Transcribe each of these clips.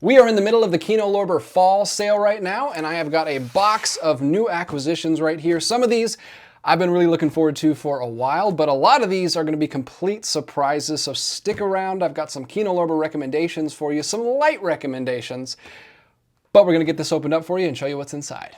We are in the middle of the Kino Lorber Fall Sale right now, and I have got a box of new acquisitions right here. Some of these I've been really looking forward to for a while, but a lot of these are going to be complete surprises, so stick around. I've got some Kino Lorber recommendations for you, some light recommendations, but we're going to get this opened up for you and show you what's inside.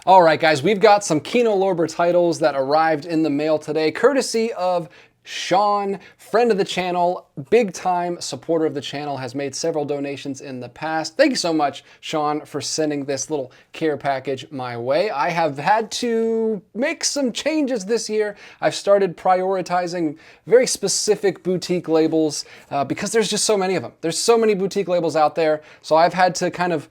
All right, guys, we've got some Kino Lorber titles that arrived in the mail today, courtesy of Shawn, friend of the channel, big time supporter of the channel, has made several donations in the past. Thank you so much, Shawn, for sending this little care package my way. I have had to make some changes this year. I've started prioritizing very specific boutique labels because there's just so many of them. There's so many boutique labels out there, so I've had to kind of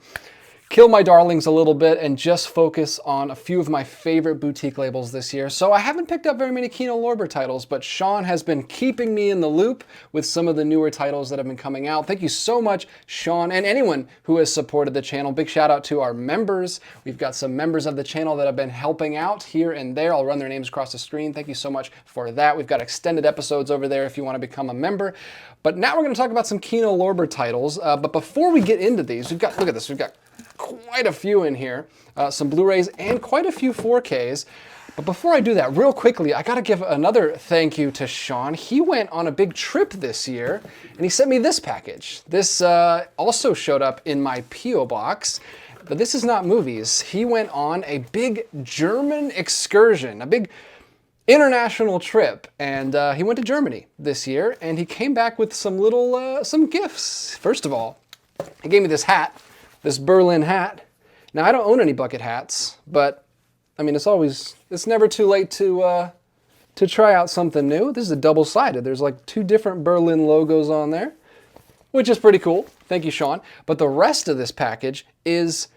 kill my darlings a little bit and just focus on a few of my favorite boutique labels this year. So I haven't picked up very many Kino Lorber titles, but Shawn has been keeping me in the loop with some of the newer titles that have been coming out. Thank you so much, Shawn, and anyone who has supported the channel. Big shout out to our members. We've got some members of the channel that have been helping out here and there. I'll run their names across the screen. Thank you so much for that. We've got extended episodes over there if you want to become a member. But now we're going to talk about some Kino Lorber titles. But before we get into these, look at this, we've got quite a few in here, some Blu-rays and quite a few 4Ks. But before I do that, real quickly, I gotta give another thank you to Shawn. He went on a big trip this year and he sent me this package. This also showed up in my P.O. box, but this is not movies. He went on a big German excursion, a big international trip, and he went to Germany this year, and he came back with some little, some gifts. First of all, he gave me this hat. This Berlin hat. Now, I don't own any bucket hats, but I mean, it's never too late to try out something new. This is a double-sided. There's like two different Berlin logos on there, which is pretty cool. Thank you, Shawn. But the rest of this package is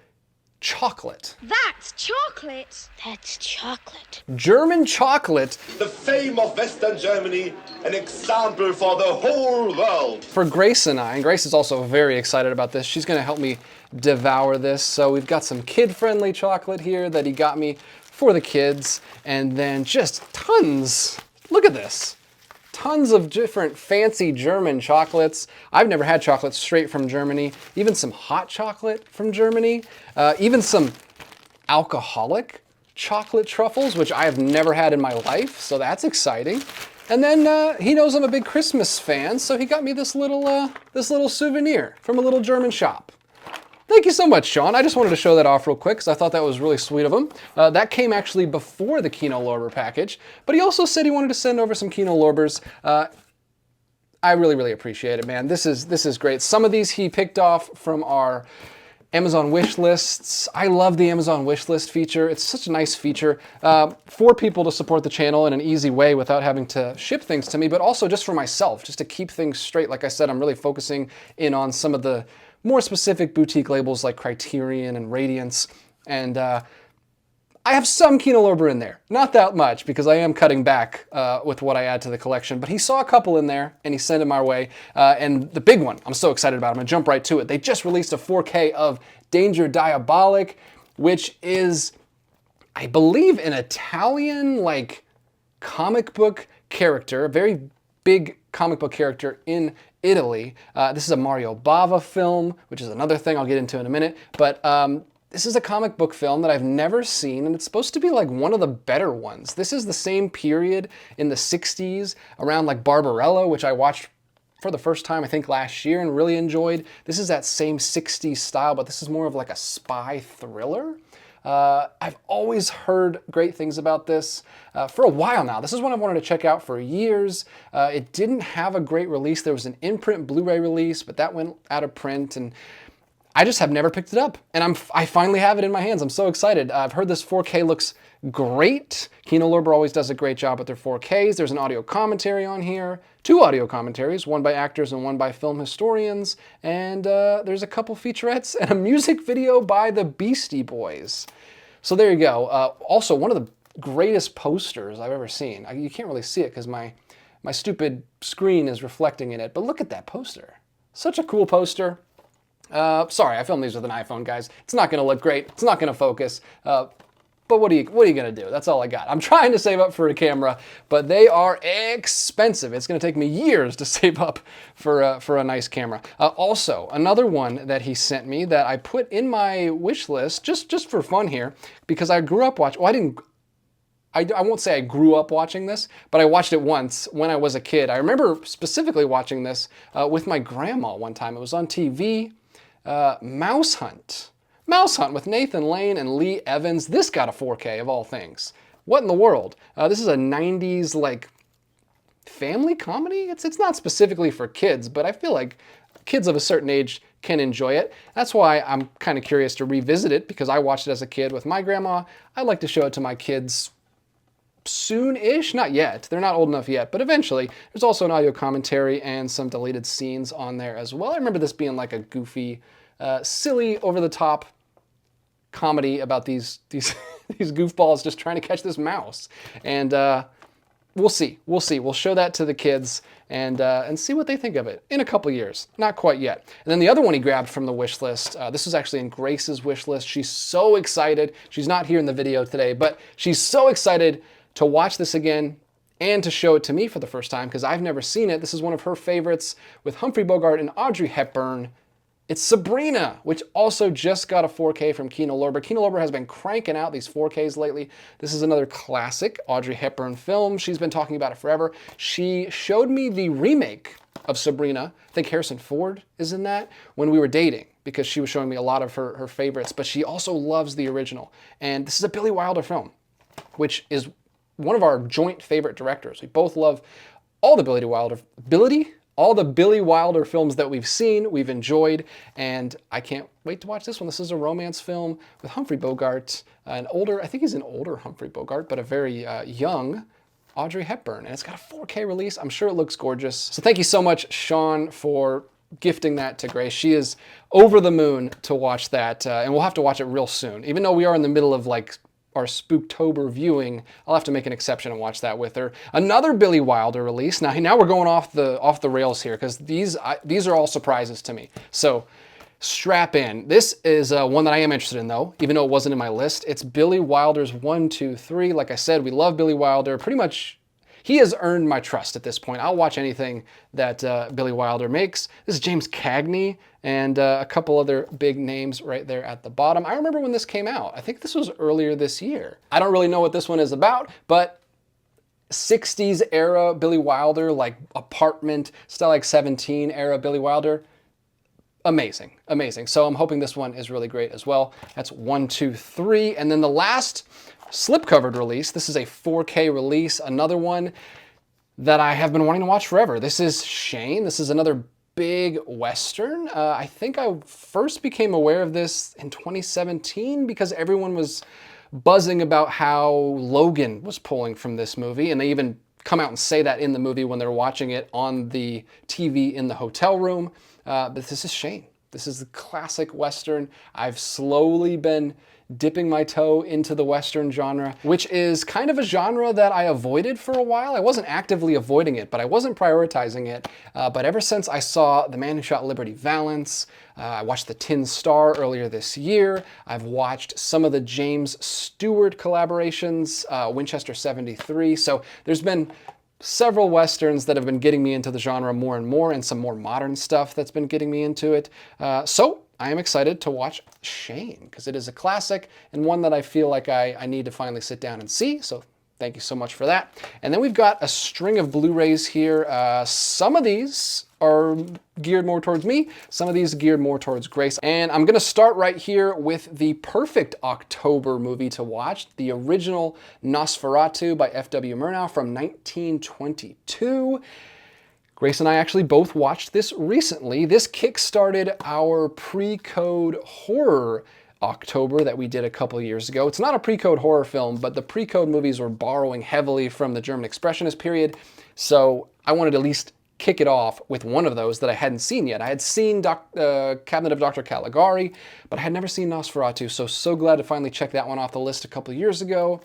chocolate. That's chocolate. That's chocolate. German chocolate. The fame of Western Germany, an example for the whole world. For Grace and I, and Grace is also very excited about this. She's gonna help me devour this. So we've got some kid-friendly chocolate here that he got me for the kids, and then just tons, look at this. Tons of different fancy German chocolates. I've never had chocolate straight from Germany. Even some hot chocolate from Germany. Even some alcoholic chocolate truffles, which I have never had in my life, so that's exciting. And then he knows I'm a big Christmas fan, so he got me this little souvenir from a little German shop. Thank you so much, Shawn. I just wanted to show that off real quick because I thought that was really sweet of him. That came actually before the Kino Lorber package, but he also said he wanted to send over some Kino Lorbers. I really, really appreciate it, man. This is great. Some of these he picked off from our Amazon wish lists. I love the Amazon wish list feature. It's such a nice feature for people to support the channel in an easy way without having to ship things to me, but also just for myself, just to keep things straight. Like I said, I'm really focusing in on some of the more specific boutique labels like Criterion and Radiance, and I have some Kino Lorber in there. Not that much, because I am cutting back with what I add to the collection, but he saw a couple in there, and he sent them our way, and the big one, I'm so excited about. I'm gonna jump right to it. They just released a 4K of Danger Diabolik, which is, I believe, an Italian, like, comic book character, a very big comic book character in Italy. This is a Mario Bava film, which is another thing I'll get into in a minute, but this is a comic book film that I've never seen, and it's supposed to be like one of the better ones. This is the same period in the 60s, around like Barbarella, which I watched for the first time, I think, last year and really enjoyed. This is that same 60s style, but this is more of like a spy thriller. I've always heard great things about this for a while now. This is one I've wanted to check out for years. It didn't have a great release. There was an in-print Blu-ray release, but that went out of print, and I just have never picked it up. And I finally have it in my hands. I'm so excited. I've heard this 4K looks great. Kino Lorber always does a great job with their 4Ks. There's an audio commentary on here. 2 audio commentaries, one by actors and one by film historians. And there's a couple featurettes and a music video by the Beastie Boys. So there you go. Also, one of the greatest posters I've ever seen. You can't really see it because my stupid screen is reflecting in it, but look at that poster. Such a cool poster. Sorry, I filmed these with an iPhone, guys. It's not going to look great. It's not going to focus. But what are you gonna do? That's all I got. I'm trying to save up for a camera, but they are expensive. It's gonna take me years to save up for a nice camera. Also, another one that he sent me that I put in my wish list just for fun here, because I grew up watching. Well, I won't say I grew up watching this, but I watched it once when I was a kid. I remember specifically watching this with my grandma one time. It was on TV. Mousehunt. Mousehunt with Nathan Lane and Lee Evans. This got a 4K of all things. What in the world? This is a 90s like family comedy. It's not specifically for kids, but I feel like kids of a certain age can enjoy it. That's why I'm kind of curious to revisit it, because I watched it as a kid with my grandma. I'd like to show it to my kids soon-ish, not yet. They're not old enough yet, but eventually. There's also an audio commentary and some deleted scenes on there as well. I remember this being like a goofy, silly, over-the-top comedy about these goofballs just trying to catch this mouse. And we'll see. We'll show that to the kids and see what they think of it in a couple years. Not quite yet. And then the other one he grabbed from the wish list, this was actually in Grace's wish list. She's so excited. She's not here in the video today, but she's so excited to watch this again and to show it to me for the first time, because I've never seen it. This is one of her favorites with Humphrey Bogart and Audrey Hepburn. It's Sabrina, which also just got a 4K from Kino Lorber. Kino Lorber has been cranking out these 4Ks lately. This is another classic Audrey Hepburn film. She's been talking about it forever. She showed me the remake of Sabrina. I think Harrison Ford is in that, when we were dating, because she was showing me a lot of her favorites, but she also loves the original. And this is a Billy Wilder film, which is one of our joint favorite directors. We both love all the Billy Wilder films that we've seen, we've enjoyed, and I can't wait to watch this one. This is a romance film with Humphrey Bogart, I think he's an older Humphrey Bogart, but a very young Audrey Hepburn, and it's got a 4K release. I'm sure it looks gorgeous. So thank you so much, Shawn, for gifting that to Grace. She is over the moon to watch that, and we'll have to watch it real soon. Even though we are in the middle of like our Spooktober viewing, I'll have to make an exception and watch that with her. Another Billy Wilder release. Now we're going off the rails here, because these are all surprises to me. So strap in. This is one that I am interested in, though, even though it wasn't in my list. It's Billy Wilder's 1, 2, 3. Like I said, we love Billy Wilder. Pretty much, he has earned my trust at this point. I'll watch anything that Billy Wilder makes. This is James Cagney and a couple other big names right there at the bottom. I remember when this came out. I think this was earlier this year. I don't really know what this one is about, but 60s era Billy Wilder, like apartment, Stalag 17 era Billy Wilder. Amazing, amazing. So I'm hoping this one is really great as well. That's 1, 2, 3. And then the last slipcovered release, this is a 4K release, another one that I have been wanting to watch forever. This is Shane. This is another big Western. I think I first became aware of this in 2017 because everyone was buzzing about how Logan was pulling from this movie, and they even come out and say that in the movie when they're watching it on the TV in the hotel room. But this is Shane. This is the classic Western. I've slowly been dipping my toe into the Western genre, which is kind of a genre that I avoided for a while. I wasn't actively avoiding it, but I wasn't prioritizing it. But ever since I saw The Man Who Shot Liberty Valance, I watched The Tin Star earlier this year. I've watched some of the James Stewart collaborations, Winchester 73. So there's been several Westerns that have been getting me into the genre more and more, and some more modern stuff that's been getting me into it. So I am excited to watch Shane, because it is a classic and one that I feel like I need to finally sit down and see. So thank you so much for that. And then we've got a string of Blu-rays here. Some of these are geared more towards me. Some of these geared more towards Grace. And I'm gonna start right here with the perfect October movie to watch, the original Nosferatu by F.W. Murnau from 1922. Grace and I actually both watched this recently. This kickstarted our pre-code horror October that we did a couple years ago. It's not a pre-code horror film, but the pre-code movies were borrowing heavily from the German Expressionist period, so I wanted to at least kick it off with one of those that I hadn't seen yet. I had seen Cabinet of Dr. Caligari, but I had never seen Nosferatu, so glad to finally check that one off the list a couple years ago.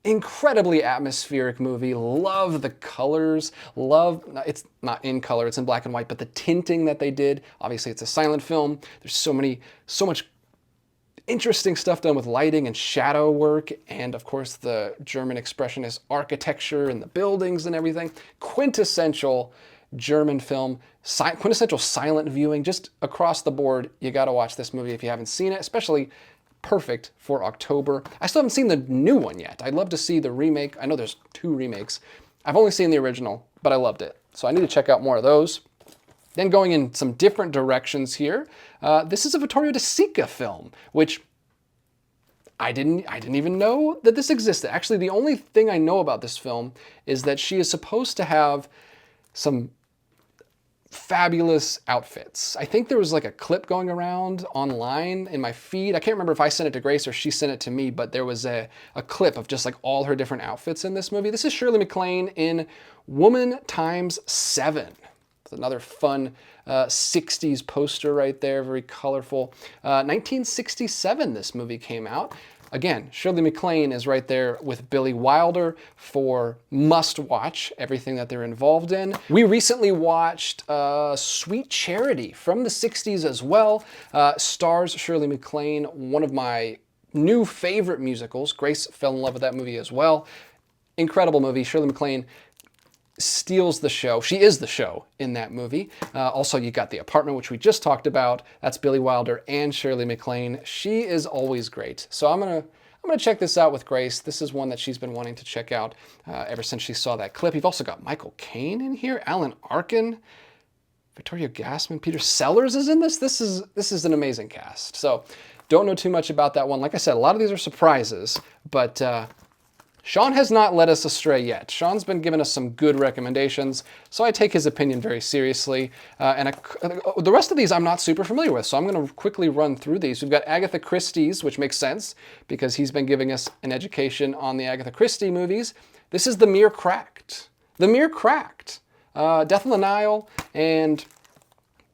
Incredibly atmospheric movie. Love the colors. It's not in color, it's in black and white, but the tinting that they did. Obviously it's a silent film. There's so much interesting stuff done with lighting and shadow work, and of course the German expressionist architecture and the buildings and everything. Quintessential German film, quintessential silent viewing, just across the board. You gotta watch this movie if you haven't seen it, especially perfect for October. I still haven't seen the new one yet. I'd love to see the remake. I know there's 2 remakes. I've only seen the original, but I loved it. So I need to check out more of those. Then going in some different directions here, this is a Vittorio De Sica film, which I didn't even know that this existed. Actually, the only thing I know about this film is that she is supposed to have some fabulous outfits. I think there was like a clip going around online in my feed. I can't remember if I sent it to Grace or she sent it to me, but there was a clip of just like all her different outfits in this movie. This is Shirley MacLaine in Woman Times 7. Another fun 60s poster right there, very colorful. 1967 this movie came out. Again, Shirley MacLaine is right there with Billy Wilder for must-watch, everything that they're involved in. We recently watched Sweet Charity from the 60s as well. Stars Shirley MacLaine, one of my new favorite musicals. Grace fell in love with that movie as well. Incredible movie. Shirley MacLaine steals the show. She is the show in that movie. Also, you got The Apartment, which we just talked about. That's Billy Wilder and Shirley MacLaine. She is always great. So I'm gonna check this out with Grace. This is one that she's been wanting to check out ever since she saw that clip. You've also got Michael Caine in here, Alan Arkin, Victoria Gassman, Peter Sellers is in this. This is an amazing cast. So don't know too much about that one. Like I said, a lot of these are surprises, but Shawn has not led us astray yet. Shawn's been giving us some good recommendations, so I take his opinion very seriously. The rest of these I'm not super familiar with, so I'm going to quickly run through these. We've got Agatha Christie's, which makes sense because he's been giving us an education on the Agatha Christie movies. This is The Mere Cracked. The Mere Cracked. Death on the Nile and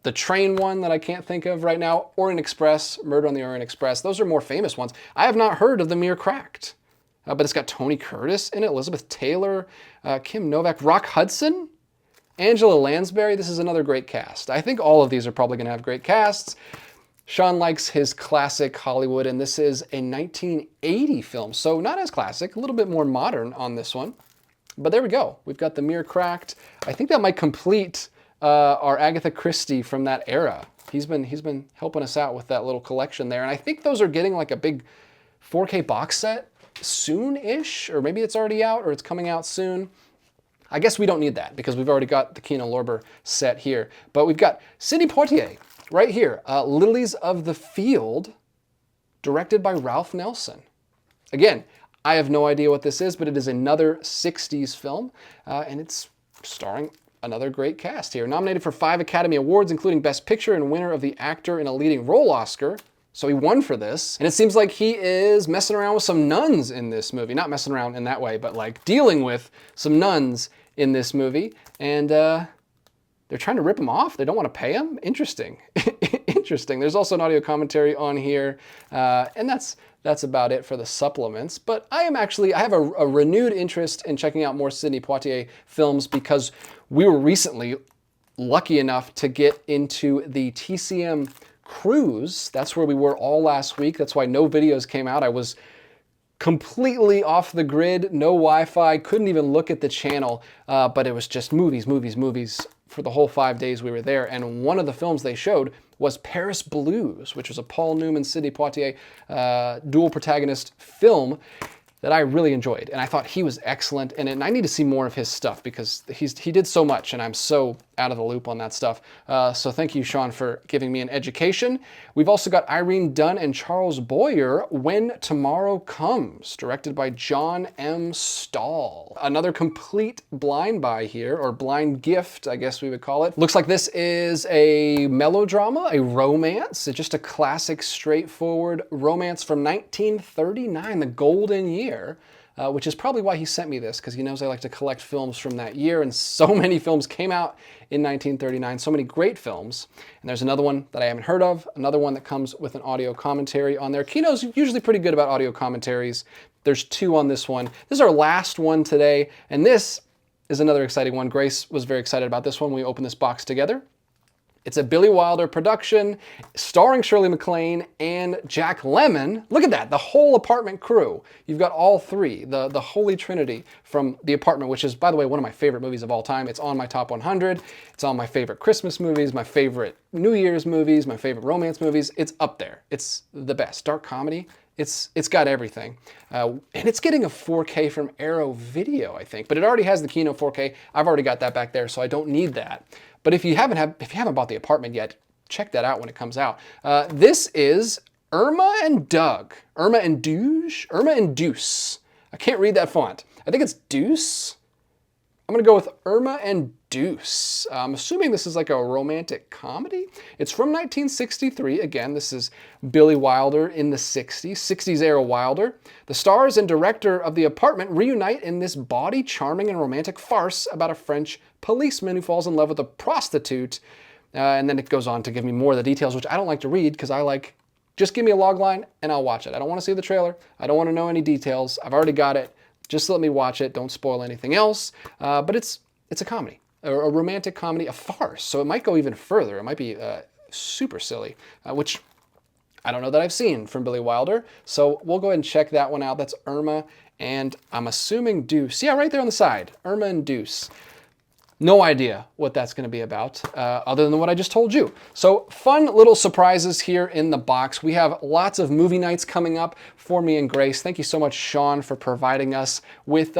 the train one that I can't think of right now, Orient Express, Murder on the Orient Express. Those are more famous ones. I have not heard of The Mere Cracked. But it's got Tony Curtis in it, Elizabeth Taylor, Kim Novak, Rock Hudson, Angela Lansbury. This is another great cast. I think all of these are probably going to have great casts. Shawn likes his classic Hollywood, and this is a 1980 film, so not as classic, a little bit more modern on this one. But there we go. We've got The Mere Cracked. I think that might complete our Agatha Christie from that era. He's been helping us out with that little collection there, and I think those are getting like a big 4K box set soon-ish, or maybe it's already out or it's coming out soon. I guess we don't need that because we've already got the Kino Lorber set here. But we've got Sidney Poitier right here, Lilies of the Field, directed by Ralph Nelson. Again, I have no idea what this is, but it is another 60s film, and it's starring another great cast here. Nominated for 5 Academy Awards, including Best Picture and winner of the Actor in a Leading Role Oscar. So he won for this, and it seems like he is messing around with some nuns in this movie. Not messing around in that way, but like dealing with some nuns in this movie, and they're trying to rip him off. They don't want to pay him. Interesting. Interesting. There's also an audio commentary on here, and that's about it for the supplements. But I have a renewed interest in checking out more Sidney Poitier films because we were recently lucky enough to get into the TCM cruise. That's where we were all last week. That's why no videos came out. I was completely off the grid, no Wi-Fi, couldn't even look at the channel, but it was just movies for the whole 5 days we were there. And one of the films they showed was Paris Blues, which was a Paul Newman, Sidney Poitier dual protagonist film that I really enjoyed. And I thought he was excellent in it. And I need to see more of his stuff because he did so much and I'm so out of the loop on that stuff. So thank you, Shawn, for giving me an education. We've also got Irene Dunne and Charles Boyer, When Tomorrow Comes, directed by John M. Stahl. Another complete blind buy here, or blind gift, I guess we would call it. Looks like this is a melodrama, a romance. It's just a classic, straightforward romance from 1939, the golden year. Which is probably why he sent me this, because he knows I like to collect films from that year, and so many films came out in 1939, so many great films. And there's another one that I haven't heard of, another one that comes with an audio commentary on there. Kino's usually pretty good about audio commentaries. There's 2 on this one. This is our last one today, and this is another exciting one. Grace was very excited about this one when we opened this box together. It's a Billy Wilder production, starring Shirley MacLaine and Jack Lemmon. Look at that, the whole Apartment crew. You've got all three, the holy trinity from The Apartment, which is, by the way, one of my favorite movies of all time. It's on my top 100. It's on my favorite Christmas movies, my favorite New Year's movies, my favorite romance movies. It's up there. It's the best. Dark comedy. It's got everything. And it's getting a 4K from Arrow Video, I think. But it already has the Kino 4K. I've already got that back there, so I don't need that. But if you haven't bought The Apartment yet, check that out when it comes out. This is Irma and Doug. Irma and Douche? Irma and Deuce. I can't read that font. I think it's Deuce. I'm gonna go with Irma and Deuce. I'm assuming this is like a romantic comedy. It's from 1963. Again, this is Billy Wilder in the 60s era Wilder. The stars and director of The Apartment reunite in this bawdy, charming, and romantic farce about a French policeman who falls in love with a prostitute. And then it goes on to give me more of the details, which I don't like to read because I like, just give me a log line and I'll watch it. I don't want to see the trailer. I don't want to know any details. I've already got it. Just let me watch it. Don't spoil anything else. But it's a comedy, a romantic comedy, a farce. So it might go even further. It might be super silly, which I don't know that I've seen from Billy Wilder. So we'll go ahead and check that one out. That's Irma, and I'm assuming Deuce. Yeah, right there on the side, Irma and Deuce. No idea what that's going to be about, other than what I just told you. So fun little surprises here in the box. We have lots of movie nights coming up for me and Grace. Thank you so much, Shawn, for providing us with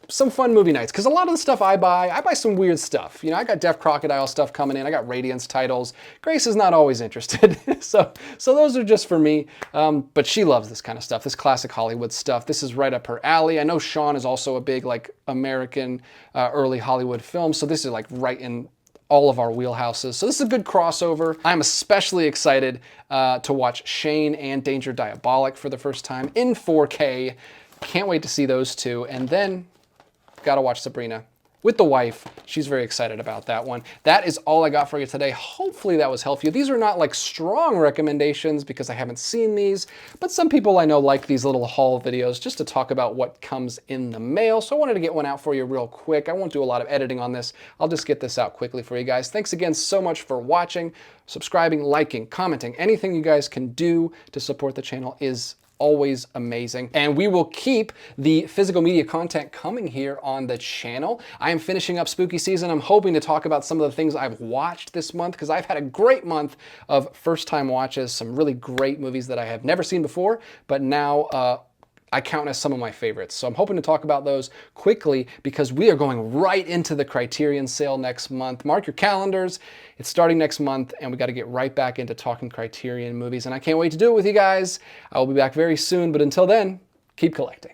some fun movie nights. Because a lot of the stuff I buy some weird stuff. You know, I got Deaf Crocodile stuff coming in. I got Radiance titles. Grace is not always interested. so those are just for me. But she loves this kind of stuff, this classic Hollywood stuff. This is right up her alley. I know Shawn is also a big, like, American early Hollywood film. So this is like right in all of our wheelhouses. So this is a good crossover. I'm especially excited to watch Shane and Danger Diabolik for the first time in 4K. Can't wait to see those two. And then gotta watch Sabrina with the wife. She's very excited about that one. That is all I got for you today. Hopefully that was helpful. These are not like strong recommendations because I haven't seen these, but some people I know like these little haul videos just to talk about what comes in the mail. So I wanted to get one out for you real quick. I won't do a lot of editing on this. I'll just get this out quickly for you guys. Thanks again so much for watching, subscribing, liking, commenting. Anything you guys can do to support the channel is always amazing. And we will keep the physical media content coming here on the channel. I am finishing up spooky season. I'm hoping to talk about some of the things I've watched this month because I've had a great month of first time watches, some really great movies that I have never seen before, but now I count as some of my favorites. So I'm hoping to talk about those quickly because we are going right into the Criterion sale next month. Mark your calendars. It's starting next month and we got to get right back into talking Criterion movies. And I can't wait to do it with you guys. I will be back very soon. But until then, keep collecting.